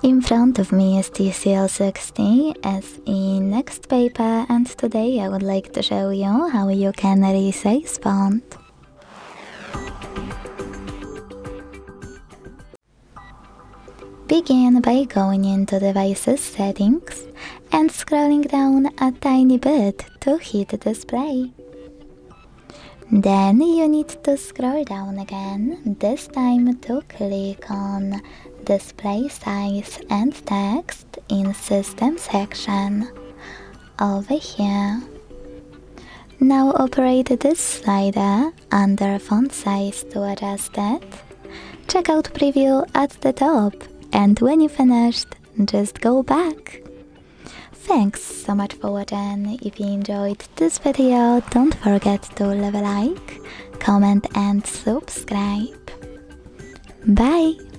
In front of me is TCL 60 SE NXTpaper, and today I would like to show you how you can resize font. Begin by going into Devices Settings and scrolling down a tiny bit to hit Display. Then you need to scroll down again, this time to click on Display Size and Text in System section, over here. Now operate this slider under font size to adjust it. Check out preview at the top, and when you finished, just go back. Thanks so much for watching. If you enjoyed this video, don't forget to leave a like, comment and subscribe. Bye!